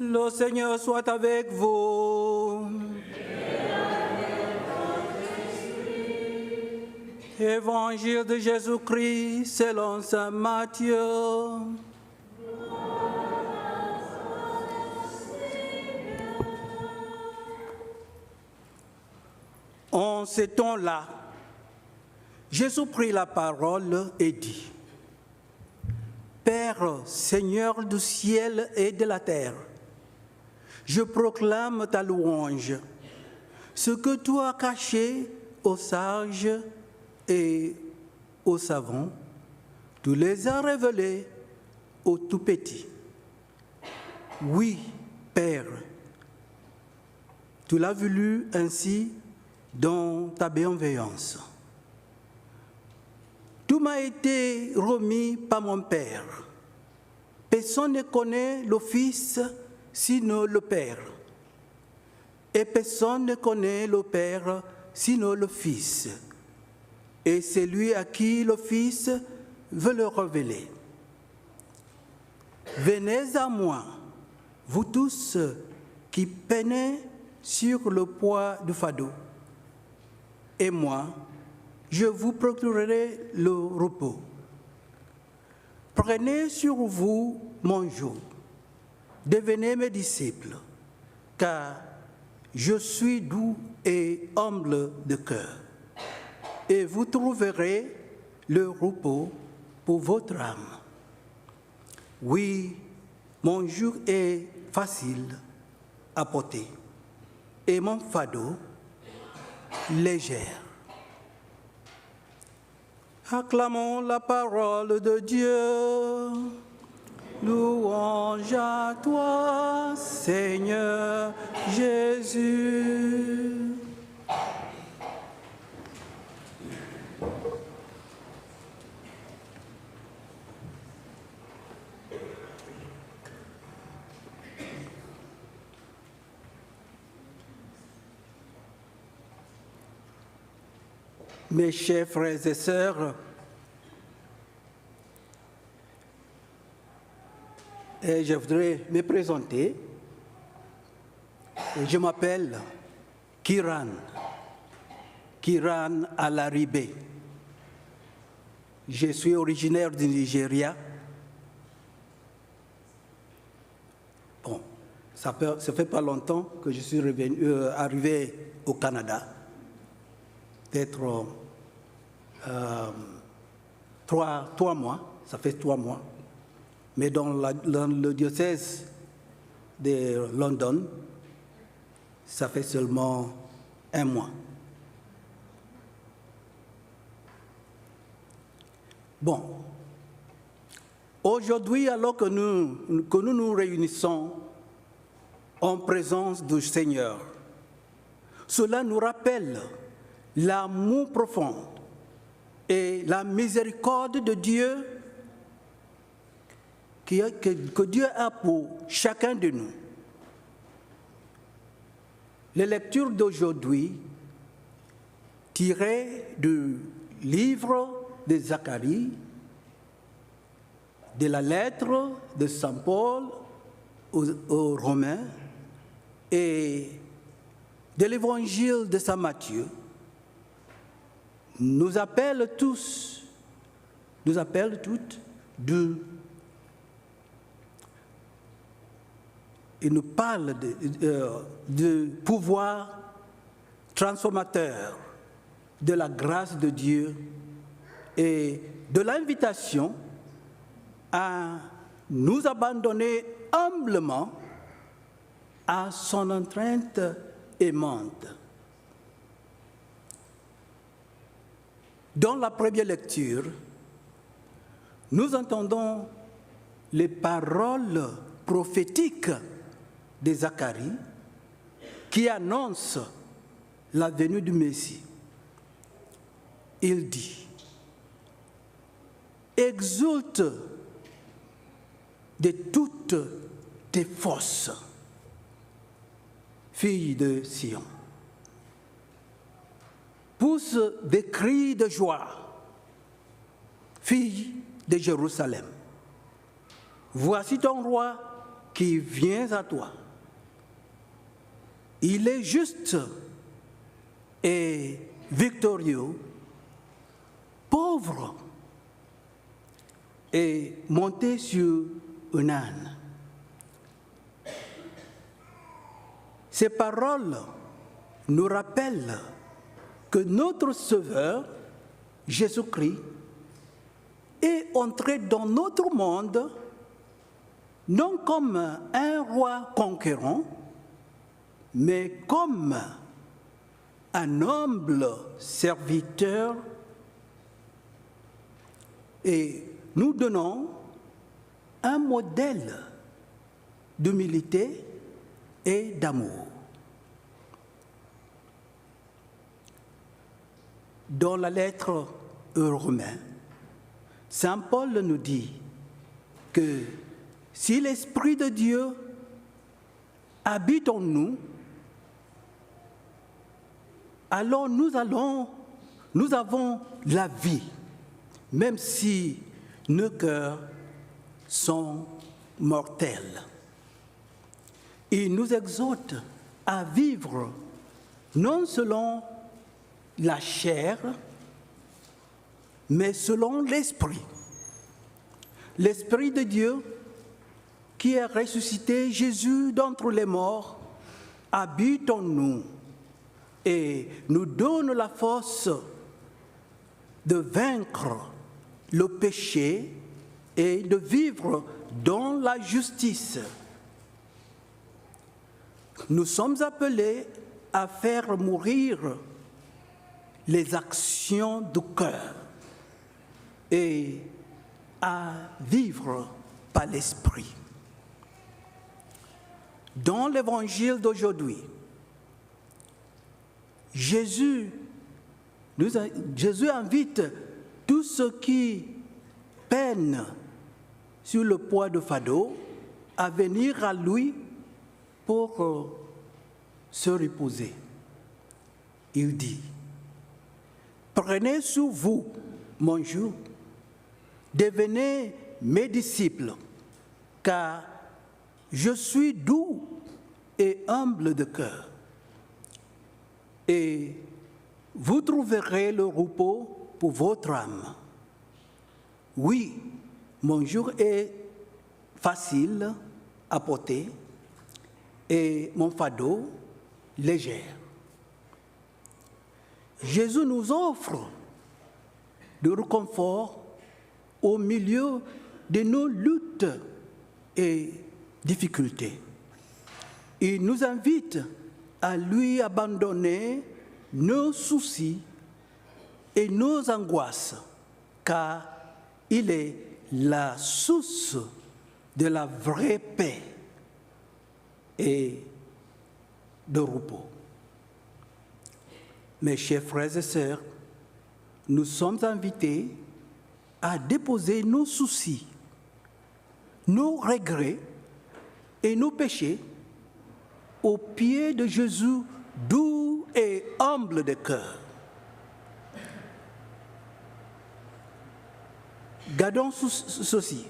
Le Seigneur soit avec vous. Évangile de Jésus-Christ selon saint Matthieu. En ce temps-là, Jésus prit la parole et dit: Père, Seigneur du ciel et de la terre, je proclame ta louange. Ce que tu as caché aux sages et aux savants, tu les as révélés aux tout-petits. Oui, Père, tu l'as voulu ainsi dans ta bienveillance. Tout m'a été remis par mon Père. Personne ne connaît le Fils sinon le Père. Et personne ne connaît le Père sinon le Fils. Et c'est lui à qui le Fils veut le révéler. Venez à moi, vous tous qui peinez sur le poids du fardeau. Et moi, je vous procurerai le repos. Prenez sur vous mon joug, devenez mes disciples, car je suis doux et humble de cœur, et vous trouverez le repos pour votre âme. Oui, mon joug est facile à porter, et mon fardeau légère. Acclamons la parole de Dieu. Louange à toi, Seigneur Jésus. Mes chers frères et sœurs, je voudrais me présenter. Je m'appelle Kiran Alaribé. Je suis originaire du Nigeria. Bon, ça fait pas longtemps que je suis arrivé au Canada. Peut-être 3 mois, ça fait 3 mois. Mais dans le diocèse de London, ça fait seulement 1 mois. Bon, aujourd'hui, alors que nous nous réunissons en présence du Seigneur, cela nous rappelle l'amour profond et la miséricorde de Dieu que Dieu a pour chacun de nous. Les lectures d'aujourd'hui, tirées du livre de Zacharie, de la lettre de Saint Paul aux Romains et de l'évangile de Saint Matthieu, nous appellent toutes il nous parle de pouvoir transformateur, de la grâce de Dieu et de l'invitation à nous abandonner humblement à son entrainte aimante. Dans la première lecture, nous entendons les paroles prophétiques de Zacharie qui annonce la venue du Messie. Il dit: exulte de toutes tes forces, fille de Sion. Pousse des cris de joie, fille de Jérusalem. Voici ton roi qui vient à toi. Il est juste et victorieux, pauvre et monté sur un âne. Ces paroles nous rappellent que notre Sauveur, Jésus-Christ, est entré dans notre monde non comme un roi conquérant, mais comme un humble serviteur, et nous donnons un modèle d'humilité et d'amour. Dans la lettre aux Romains, Saint Paul nous dit que si l'Esprit de Dieu habite en nous, alors nous avons la vie, même si nos cœurs sont mortels. Il nous exhorte à vivre non selon la chair, mais selon l'Esprit. L'Esprit de Dieu qui a ressuscité Jésus d'entre les morts habite en nous et nous donne la force de vaincre le péché et de vivre dans la justice. Nous sommes appelés à faire mourir les actions du cœur et à vivre par l'Esprit. Dans l'évangile d'aujourd'hui, Jésus invite tous ceux qui peinent sur le poids de fardeau à venir à lui pour se reposer. Il dit, « Prenez sur vous mon joug, devenez mes disciples, car je suis doux et humble de cœur, et vous trouverez le repos pour votre âme. Oui, mon joug est facile à porter et mon fardeau léger. » Jésus nous offre de réconfort au milieu de nos luttes et difficultés. Il nous invite à lui abandonner nos soucis et nos angoisses, car il est la source de la vraie paix et de repos. Mes chers frères et sœurs, nous sommes invités à déposer nos soucis, nos regrets et nos péchés aux pieds de Jésus doux et humble de cœur. Gardons ceci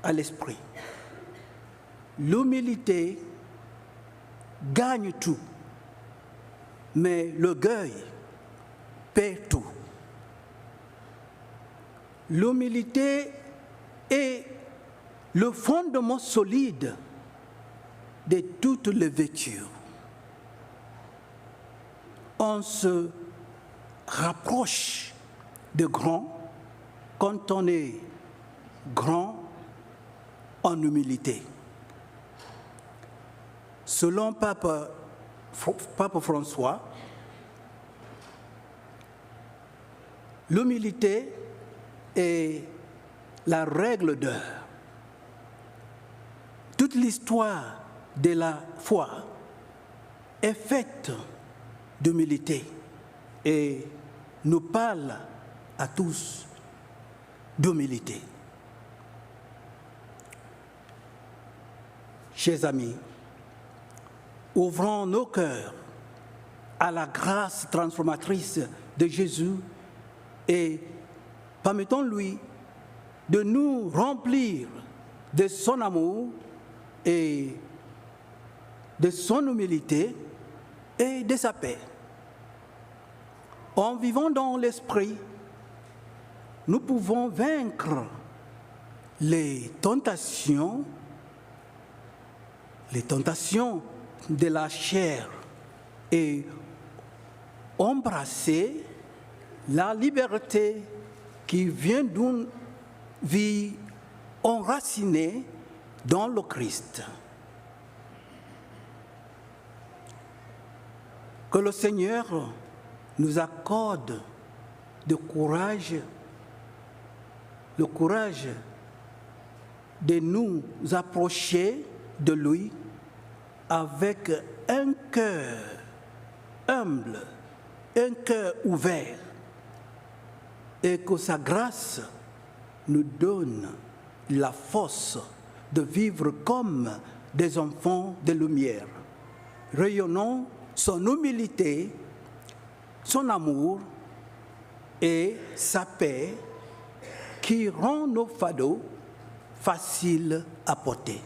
à l'esprit. L'humilité gagne tout, mais l'orgueil perd tout. L'humilité est le fondement solide de toutes les vertus. On se rapproche de grand quand on est grand en humilité. Selon Pape François, l'humilité est la règle d'or. Toute l'histoire de la foi est faite d'humilité et nous parle à tous d'humilité. Chers amis, ouvrons nos cœurs à la grâce transformatrice de Jésus et permettons-lui de nous remplir de son amour et de son humilité et de sa paix. En vivant dans l'esprit, nous pouvons vaincre les tentations de la chair et embrasser la liberté qui vient d'une vie enracinée dans le Christ. Que le Seigneur nous accorde le courage de nous approcher de lui avec un cœur humble, un cœur ouvert, et que sa grâce nous donne la force de vivre comme des enfants de lumière, rayonnant son humilité, son amour et sa paix qui rend nos fardeaux faciles à porter.